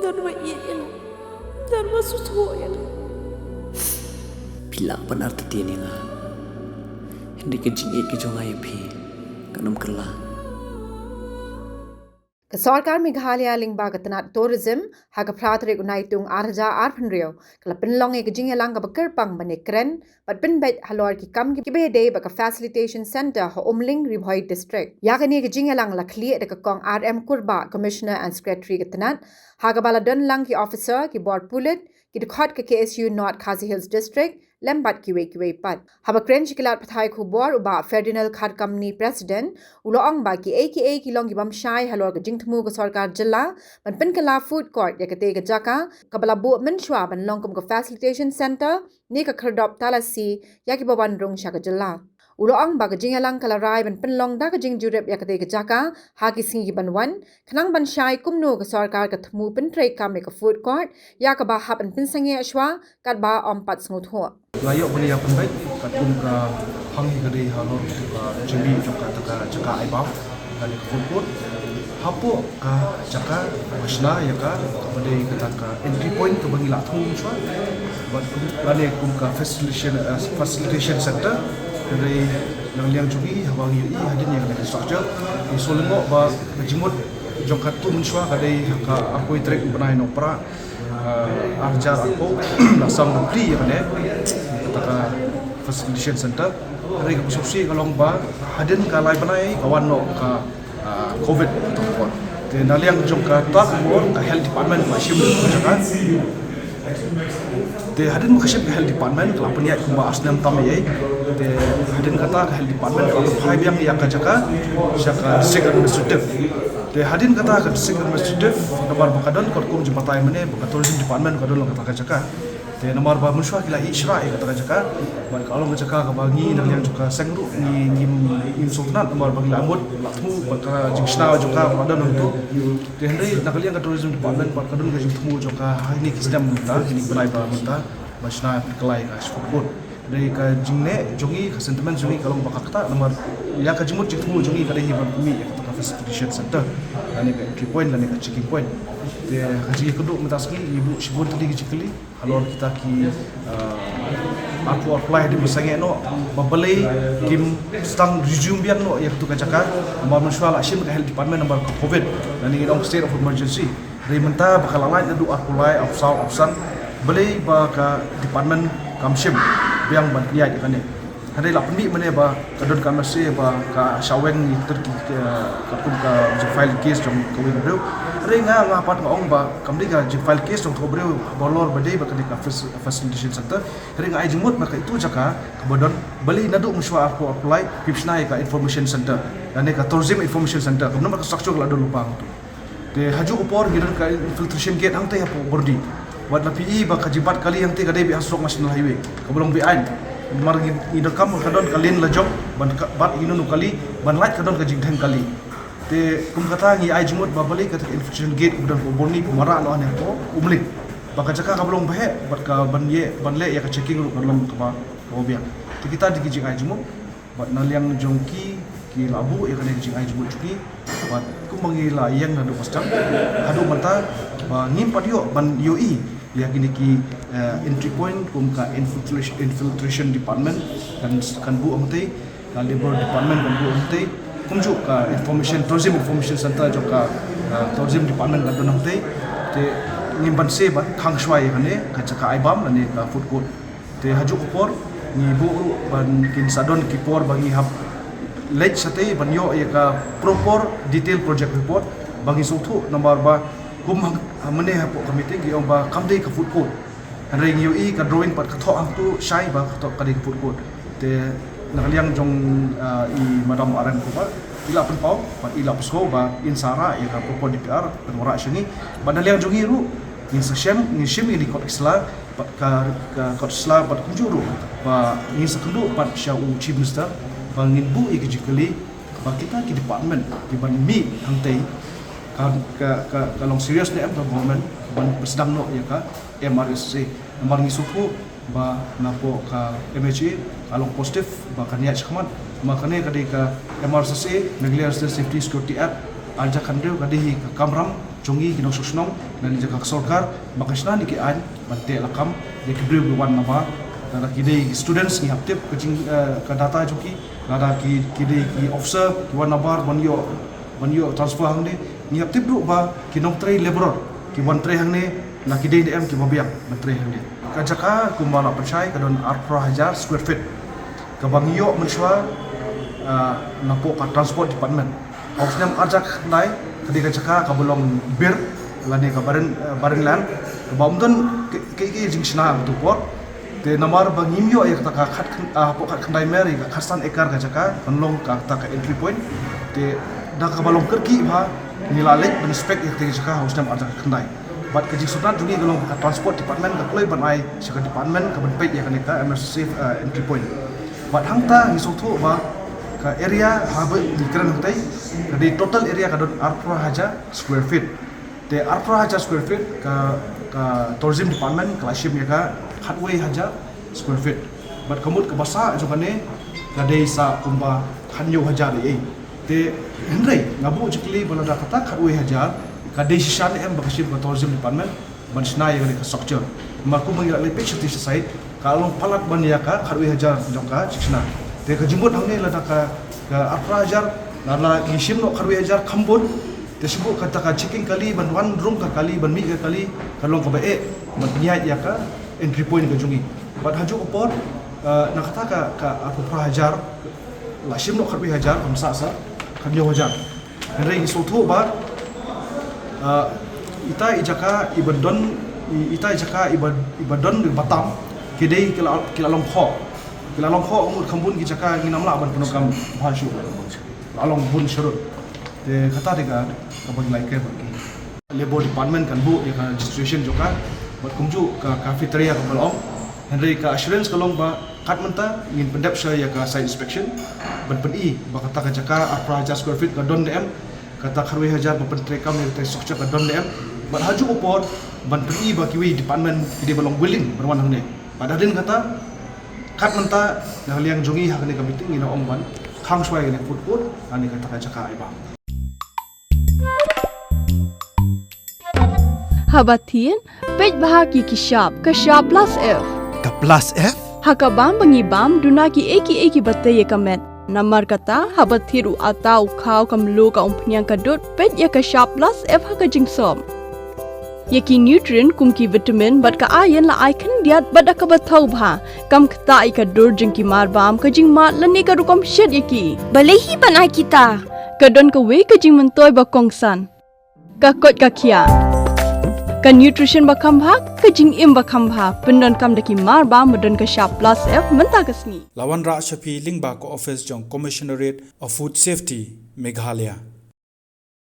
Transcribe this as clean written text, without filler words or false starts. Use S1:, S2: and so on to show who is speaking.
S1: dan wa iyan dan wa susuyan
S2: Pila benar teti ni nga. Hindi ka jing ke jong ay phi kanam kerla.
S3: सरकार मेघालय लिंगबा गतना टूरिज्म हाग प्राथरिक उनाइतुंग 8,800 रियो कला पिनलोंग एक जिंग हेलांग बकर पंग बने क्रेन बट पिन बेट हलोर की कम की बे डे बका फैसिलिटेशन सेंटर हो उमलिंग रिभॉय डिस्ट्रिक्ट यागने एक जिंग हेलांग लखली एक कोंग आरएम कुरबा कमिश्नर एंड सेक्रेटरी गतना हाग बाला डन लंग की ऑफिसर की बोर्ड पुलिट की दुखत के केएसयू नॉर्थ खासी hills district lembat kiwe pat haba kren chikilat pathai khubor uba ferdinand khat company president uloong ba ki aka ki long ki bam shai halor ga jingthmu ga sarkar jilla ban pen kala food court yakate ga jaka kabala bu men shwa ban long kum ga facilitation center ni ka khardop talasi yaki baban rong sha ga jilla uloong ba ga jingalang kala rai ban pen long da ga jing jurep yakate ga jaka ha ki singi ban wan khnang ban shai kumno ga sarkar ga thmu pen trek ka me ka food court ya ka ba ha ban pen sange ashwa kat ba om pat sngut ho
S4: Layak beli yang baik, katum ke hangi gede halor jeli juga jaka ibam dari kebun. Hapo ke jaka masna ya ka beli kita ke entry point ke bagi lathu cua. Balik kum ke facilitation center dari yang liang jugi habang UI hadin yang ada structure. Di Solengo ba jimut jongkat tu cua kadai ka aku trek benai nopra arjar aku lasang bukti ya kan taka facilitation center hari kesusi kalau ba hadin kalai banai kawan no ka covid tu te naliang jong ka tak mo health department masih berjalan te hadin makasih health department kalau punya kumba asnam tamai te hadin kata health department kalau hai biang yang kajaka jaka district administrative te hadin kata ka district administrative nomor bakadon korkum jematai mene bakatul department kadon lo kata jaka te nomor ba musywa kila isra e kata jaka ban kalau jaka ka bagi nang yang juga sengru ni ngim sultan nomor bagi lamut lakmu bakara jingsna juga kadon untuk te hendai nak liang ka tourism department par kadon ka jingtmu juga ini kisdam ta ini benai ba menta masna kelai ka sport dari ka jingne jongi ka sentiment jongi kalau bakakta nomor ya ka jimut jingtmu jongi kada hiban bumi kata facilitation center dan ka entry point dan ka checking point te haji keduk mentaski ibu sibur tadi kecili halor kita ki aku apply di misange no babale kim stang resume biang no ya tu kacaka nomor musyal asim ka health department nomor covid dan ini dong state of emergency dari menta bakal lain adu apply opsan beli ba ka department kamshim biang ban kiai kan ni hari la pemi mene ba kadon ka masih ba ka shaweng ni terki ka kum ka file case jong ko wing bro hari nga pat ngong ba kamdi ka file case jong ko bro bolor bade ba ka facilitation center hari nga ai jimut ba ka itu jaka kabodon beli nadu muswa aku apply pipsna ka information center dan ka tourism information center kamna ba structure la do lupa tu de haju upor gidan ka infiltration gate hang te ya bordi wat la pi ba ka jibat kali yang te ka dei bi asok national highway kabolong bi ain margi ida kam kadon kalin la job ban bat inu kali ban light kadon ka jingthang kali te kum kata ngi ai jumut babali ka infiltration gate udan ko bonni mara no ane ko umlik baka jaka kabolong bahe bat ka ban le ya ka checking ru kadon ka ba ko bia te kita di jing ai jumut bat naliang jongki ki labu ya kan jing ai jumut chuki bat kum mangila yang nadu pastam adu manta ba ngim padio ban UI ya gini ki entry point kum ka infiltration department kan bu amte ka labor department kan bu amte kum ju ka tourism information center jo ka tourism department kan don amte te ngimban se ba khang shwai kane ka chaka aibam ane ka food court te haju upor ni bu ban kin sadon ki por bagi hab late sate ban yo ya ka proper detail project report bagi suthu nomor ba kum mane hapo committee gi ba kamdei ka food court hari UI ka drawing pat ka tho ang tu shai ba ka tho ka dei food court te nakaliang jong I madam aran ko ba ila pen pau pat ila psko ba in sara ya ka proper DPR penora shini badaliang jongi ru in sesem ni shim ini kot isla pat ka kot isla pat kunjuru ba ni sekendu pat sha u chief minister bangin bu ikijikali ba kita ki department di ban mi hangtei kalau serius ni government ban sedang no ya ka MRSC nomor ni suku ba napo ka MHA kalau positif ba kania chkhmat makane kadai ka MRSC Meghalaya State Safety Security Act arja kandeu kadi kamram jongi kinong susnong dan jaga sorkar makasna ni ki an bante lakam de kibru wan nama dan kide students ni haptip kecing ka data joki nada kide ki officer ki wan nabar banyo transfer hang ni haptip ru ba kinong tray laborer ki wan tray hang ni na kide DM ki mabiak tray hang ni ka jaka kumala percaya kadon 4,000 square feet ka bangyo menswa napo ka transport department Ausnam arjak nai ketika jaka kabelong bir lani ka bareng lan bamdan ke jing sna tu por te namar bangimyo ay ka khat kat khandai meri ka khasan ekar ka jaka konlong ka ta ka entry point te da ka balong kerki ba nilalek ben spek ek te jaka ausnam arjak khandai bat ke jing sudan jungi golong ka transport department ka kloi ban ai saka department ka ben pet ya ka emergency entry point bat hangta hisotu ba ka area habe dikran hutai di total area kadon 4,000 square feet te 4,000 square feet ka tourism department kalashim ya ka hatway haja square feet but kamut ke basa jokane ka desa kumba hanyo haja de te hendrai ngabu jikli balada kata hatway haja ka desa shan em bakashim ka tourism department bansna ya ka structure maku mengira le picture ti site kalau palat ban ya ka hatway haja jongka chiksna te ka jimbut hangne lada ka 4,000 nala gishim no 4,000 khambun te sibu kata ka checking kali ban wan room ka kali ban mi ka kali kalong ka bae ban niat ya ka entry point ka jungi bat haju upor na kata ka 4,000 la shim no 4,000 kamsa sa kanyo hajar rei sotu ba ita ijaka ibadon di Batam kidai kilalong kho umur khambun ki jaka nginam la ban program bhashu along bun shurut te kata dega kabang like bagi labor department kan bu ya registration joka bat kumju ka cafeteria ka balong henry ka assurance kalong ba kat menta ngin pendap sya ya ka site inspection ban pen ba kata ka jaka 4,000 square feet ka don dm kata kharwe hajar ba pen trekam ni te sokcha ka don dm bat haju upor ban pen ba kiwi department kide balong willing berwan hangne pada din kata kat menta na liang jungi hakni ka meeting ina ongban khang swai ne put ani ka taka jaka iba
S1: Habatin pej bahagi kishap kashap plus F
S5: Ka plus F?
S1: hakabam bangibam dunaki eki batte yekamet namar kata habathiru atau khau kamlu ka umpnyang kadut pej ya kashap plus F hakajing som Yaki nutrient kumki vitamin bat ka ayan la icon diat bat ka bathau bha kam khta ka dur jingki mar bam ka jing mat lani ka rukom shed yaki balehi banai kita ka don ka we ka jing mentoy ba kongsan ka kot ka khia ka nutrition ba kham bha ka jing im ba kham bha pendon kam daki mar bam modon ka sharp plus F menta kasni
S5: Lawan Ra Shafi Lingba ko office jong Commissionerate of Food Safety Meghalaya